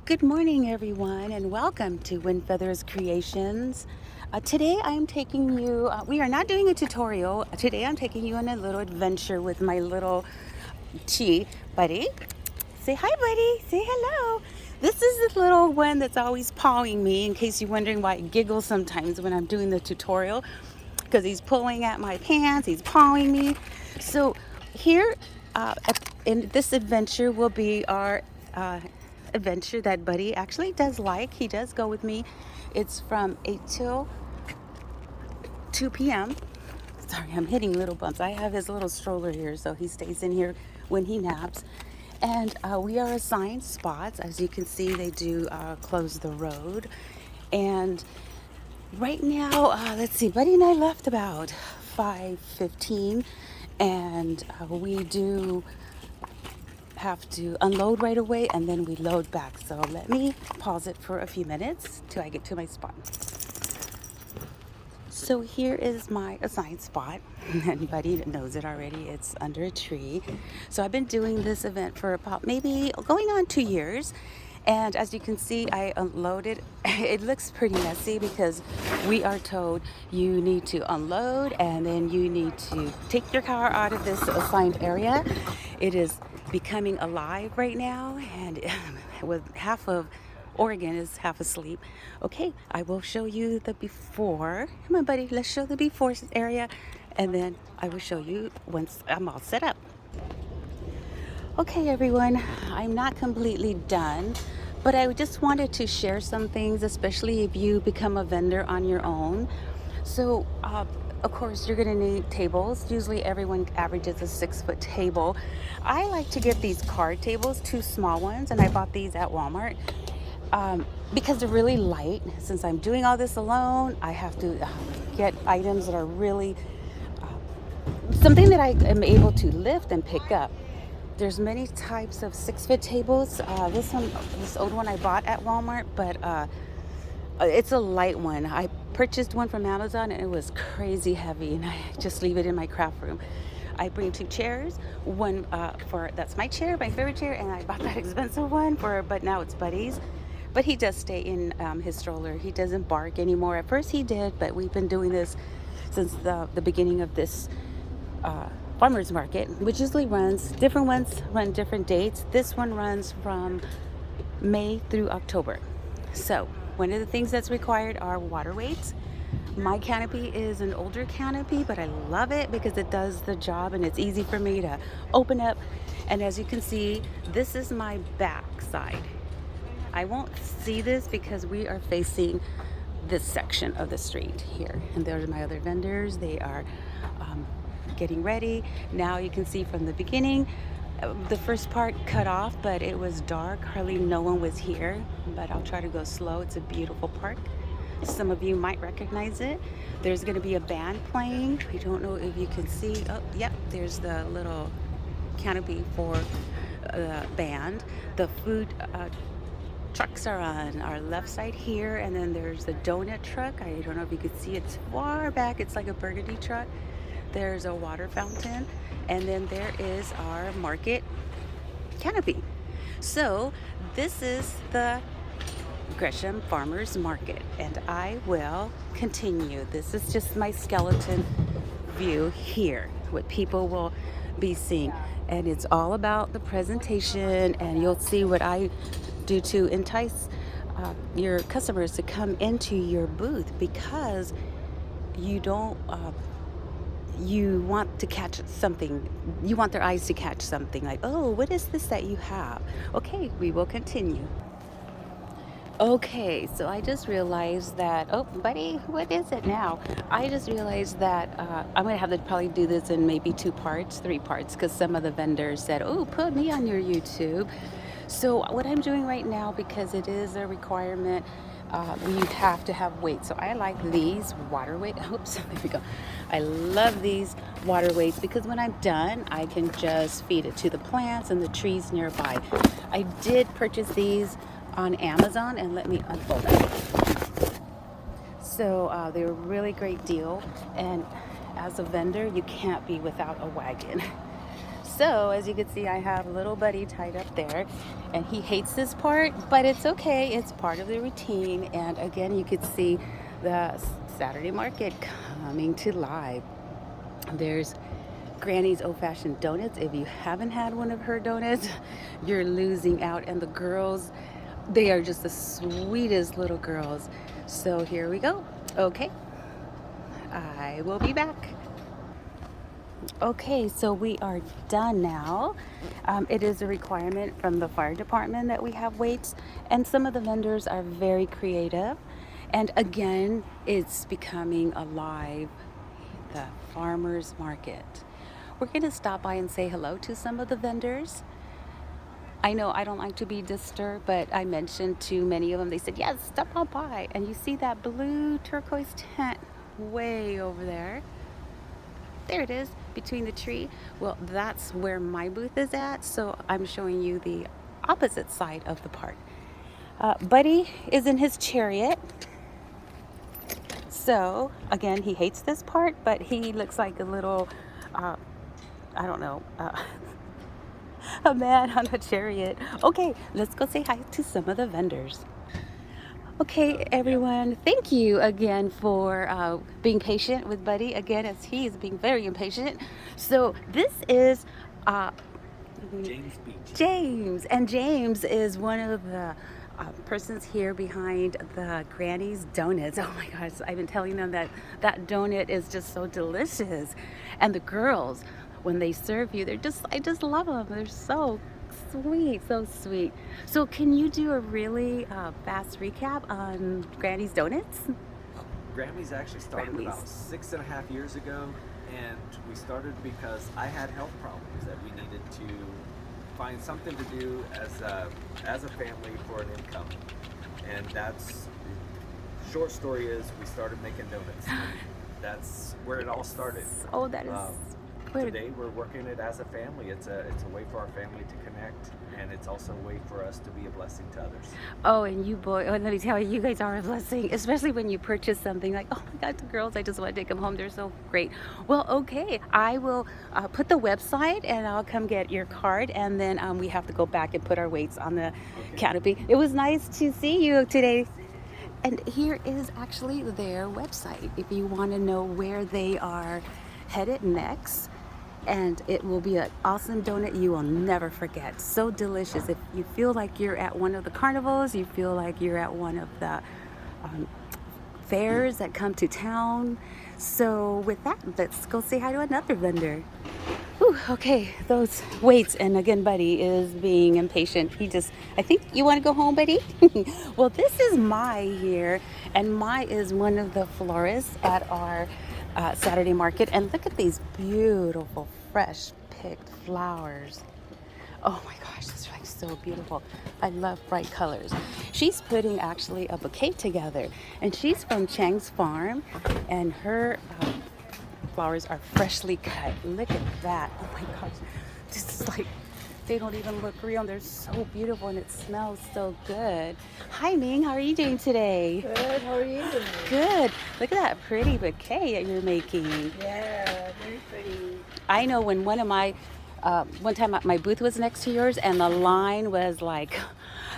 Good morning, everyone, and welcome to Wind Feathers Creations. Today I'm taking you, we are not doing a tutorial. Today I'm taking you on a little adventure with my little chi buddy. Say hi, buddy. Say hello. This is the little one that's always pawing me, in case you're wondering why I giggle sometimes when I'm doing the tutorial, because he's pulling at my pants, he's pawing me. So here in this adventure will be our adventure that Buddy actually does like. He does go with me. It's from 8 till 2 p.m. Sorry, I'm hitting little bumps. I have his little stroller here, so he stays in here when he naps. And we are assigned spots. As you can see, they do close the road. And right now, let's see, Buddy and I left about 5:15, and we do have to unload right away and then we load back. So let me pause it for a few minutes till I get to my spot. So here is my assigned spot. And Buddy knows it already. It's under a tree. So I've been doing this event for about maybe going on 2 years. And as you can see, I unloaded. It looks pretty messy because we are told you need to unload and then you need to take your car out of this assigned area. It is becoming alive right now, and with half of Oregon is half asleep. Okay, I will show you the before. Come on, buddy, let's show the before area, and then I will show you once I'm all set up. Okay, everyone, I'm not completely done, but I just wanted to share some things, especially if you become a vendor on your own. So, of course, you're going to need tables. Usually, everyone averages a 6-foot table. I like to get these card tables, 2 small ones, and I bought these at Walmart because they're really light. Since I'm doing all this alone, I have to get items that are really something that I am able to lift and pick up. There's many types of 6-foot tables. This old one I bought at Walmart, but it's a light one. I purchased one from Amazon and it was crazy heavy, and I just leave it in my craft room. I bring 2 chairs. One that's my chair, my favorite chair, and I bought that expensive one but now it's Buddy's. But he does stay in his stroller. He doesn't bark anymore. At first he did, but we've been doing this since the beginning of this farmers market, which usually different ones run different dates. This one runs from May through October. So one of the things that's required are water weights. My canopy is an older canopy, but I love it because it does the job and it's easy for me to open up. And as you can see, this is my back side. I won't see this because we are facing this section of the street here. And there's my other vendors. They are getting ready. Now you can see from the beginning, the first part cut off, but it was dark. Hardly no one was here, but I'll try to go slow. It's a beautiful park. Some of you might recognize it. There's going to be a band playing. I don't know if you can see. Oh, yep, there's the little canopy for the band. The food trucks are on our left side here, and then there's the donut truck. I don't know if you can see, it's far back. It's like a burgundy truck. There's a water fountain, and then there is our market canopy. So this is the Gresham Farmers Market, and I will continue. This is just my skeleton view here, what people will be seeing, and it's all about the presentation, and you'll see what I do to entice your customers to come into your booth, because you don't you want to catch something. You want their eyes to catch something like, oh, what is this that you have? Okay, we will continue. Okay, so I just realized that, oh, buddy, what is it now? I just realized that I'm going to have to probably do this in maybe 2 parts, 3 parts, because some of the vendors said, oh, put me on your YouTube. So what I'm doing right now, because it is a requirement, we have to have weights. So I like these water weights. Oops, there we go. I love these water weights because when I'm done, I can just feed it to the plants and the trees nearby. I did purchase these on Amazon, and let me unfold them. So they're a really great deal, and as a vendor, you can't be without a wagon. So as you can see, I have little buddy tied up there, and he hates this part, but it's okay. It's part of the routine. And again, you could see the Saturday market coming to life. There's Granny's old-fashioned donuts. If you haven't had one of her donuts, you're losing out. And the girls, they are just the sweetest little girls. So here we go. Okay, I will be back. Okay, so we are done now. It is a requirement from the fire department that we have weights, and some of the vendors are very creative. And again, it's becoming alive, the farmers market. We're going to stop by and say hello to some of the vendors. I know I don't like to be disturbed, but I mentioned to many of them, they said, yes, stop on by. And you see that blue turquoise tent way over there. There it is, between the tree. Well, that's where my booth is at, so I'm showing you the opposite side of the park. Buddy is in his chariot. So, again, he hates this part, but he looks like a little, I don't know, a man on a chariot. Okay, let's go say hi to some of the vendors. Okay, everyone, thank you again for being patient with Buddy, again, as he is being very impatient. So this is James Beach. James, and James is one of the persons here behind the Granny's Donuts. Oh my gosh, I've been telling them that that donut is just so delicious. And the girls, when they serve you, I just love them. They're so sweet, so sweet. So can you do a really fast recap on Granny's Donuts? Grammy's actually started Grammy's. about 6.5 years ago, and we started because I had health problems that we needed to find something to do as a family for an income. And that's, short story is, we started making donuts. And that's where it all started. Oh, that is Today we're working it as a family. It's a way for our family to connect, and it's also a way for us to be a blessing to others. Oh, and you boy, oh, let me tell you, you guys are a blessing, especially when you purchase something like, oh my God, the girls, I just want to take them home. They're so great. Well, okay, I will put the website, and I'll come get your card, and then we have to go back and put our weights on the canopy. It was nice to see you today. And here is actually their website if you want to know where they are headed next. And it will be an awesome donut you will never forget. So delicious. If you feel like you're at one of the carnivals, you feel like you're at one of the fairs that come to town. So with that, let's go say hi to another vendor. Whew, okay, those weights. And again, Buddy is being impatient. I think you want to go home, Buddy? Well, this is Mai here. And Mai is one of the florists at our Saturday market, and look at these beautiful fresh picked flowers. Oh my gosh, it's like so beautiful. I love bright colors. She's putting actually a bouquet together, and she's from Chang's farm, and her flowers are freshly cut. Look at that. Oh my gosh, this is like, they don't even look real. They're so beautiful, and it smells so good. Hi, Ming. How are you doing today? Good. How are you doing? Good. Look at that pretty bouquet that you're making. Yeah, very pretty. I know when one time my booth was next to yours, and the line was like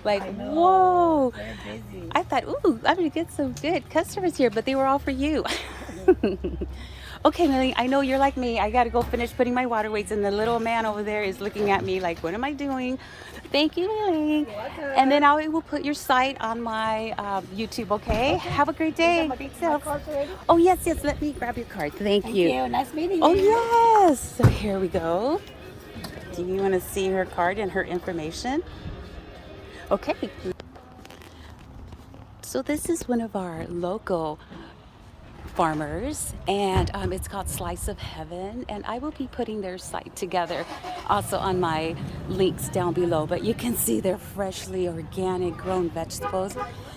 I know. whoa. Very busy. I thought, ooh, I'm gonna get some good customers here, but they were all for you. Okay, Millie, I know you're like me. I got to go finish putting my water weights, and the little man over there is looking at me like, what am I doing? Thank you, Millie. You're welcome. And then I will put your site on my YouTube, okay? Have a great day. My cards already? Oh, yes. Let me grab your card. Thank Thank you. you. Nice meeting you. Oh, yes. So here we go. Do you want to see her card and her information? Okay. So this is one of our local farmers, and it's called Slice of Heaven, and I will be putting their site together also on my links down below, but you can see they're freshly organic grown vegetables,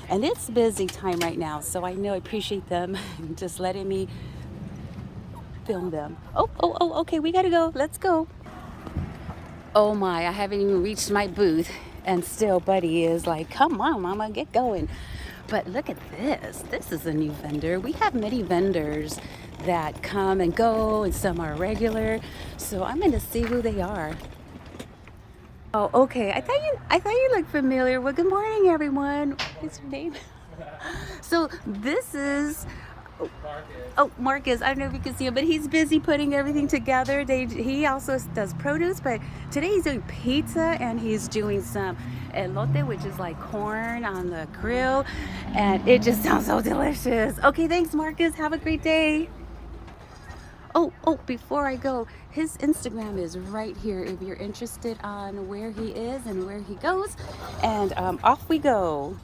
and it's busy time right now, so I appreciate them just letting me film them. Oh, okay, we gotta go. Let's go. Oh my, I haven't even reached my booth, and still Buddy is like, come on, Mama, get going. But look at this. This is a new vendor. We have many vendors that come and go, and some are regular. So I'm going to see who they are. Oh, okay. I thought you looked familiar. Well, good morning, everyone. What's your name? So this is Marcus. I don't know if you can see him, but he's busy putting everything together. He also does produce, but today he's doing pizza and he's doing some elote, which is like corn on the grill, and it just sounds so delicious. Okay, thanks, Marcus. Have a great day. Oh, before I go, his Instagram is right here if you're interested on where he is and where he goes. And off we go.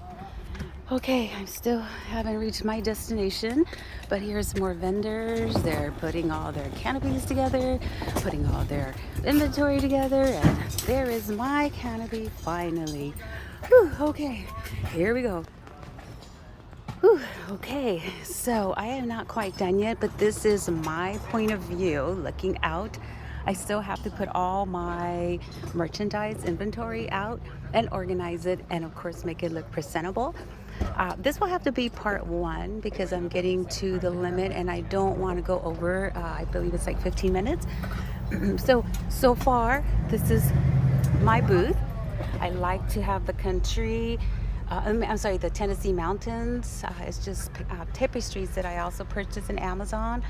Okay, I still haven't reached my destination, but here's more vendors. They're putting all their canopies together, putting all their inventory together, and there is my canopy finally. Whew, okay, here we go. Whew, okay, so I am not quite done yet, but this is my point of view looking out. I still have to put all my merchandise inventory out and organize it, and of course make it look presentable. This will have to be part one because I'm getting to the limit and I don't want to go over, I believe it's like 15 minutes. So far, this is my booth. I like to have the country, I'm sorry, the Tennessee mountains. It's just tapestries that I also purchased in Amazon.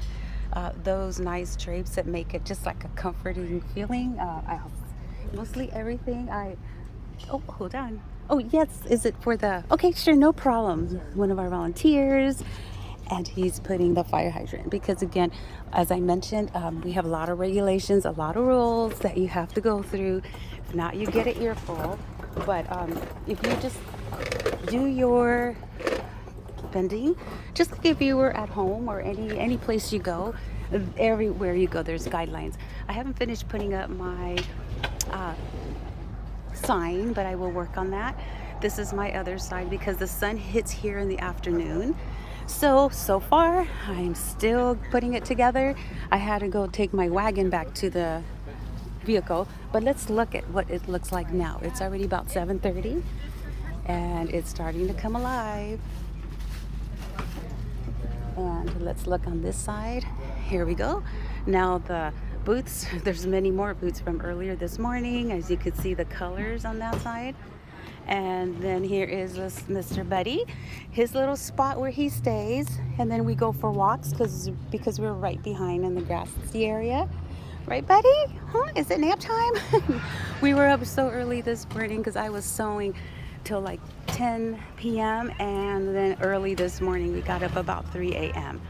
Those nice drapes that make it just like a comforting feeling. Mostly everything oh, hold on. Oh, yes, is it for the, okay, sure, no problem. One of our volunteers, and he's putting the fire hydrant because, again, as I mentioned, we have a lot of regulations, a lot of rules that you have to go through. If not, you get an earful. But if you just do your vending, just like if you were at home or any place you go, everywhere you go, there's guidelines. I haven't finished putting up my sign, but I will work on that. This is my other side because the sun hits here in the afternoon. So far, I'm still putting it together. I had to go take my wagon back to the vehicle, but let's look at what it looks like now. It's already about 7:30 and it's starting to come alive. And let's look on this side. Here we go. Now the booths, there's many more booths from earlier this morning. As you can see, the colors on that side. And then here is this Mr. Buddy, his little spot where he stays. And then we go for walks because we're right behind in the grassy area. Right, Buddy? Huh? Is it nap time? We were up so early this morning because I was sewing till like 10 p.m. and then early this morning we got up about 3 a.m.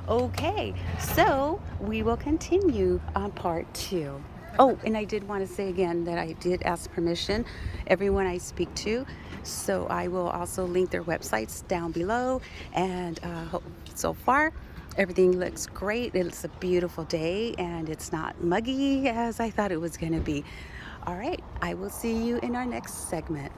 Okay, so we will continue on part 2. Oh, and I did want to say again that I did ask permission, everyone I speak to, so I will also link their websites down below. And so far, everything looks great. It's a beautiful day and it's not muggy as I thought it was going to be. All right, I will see you in our next segment.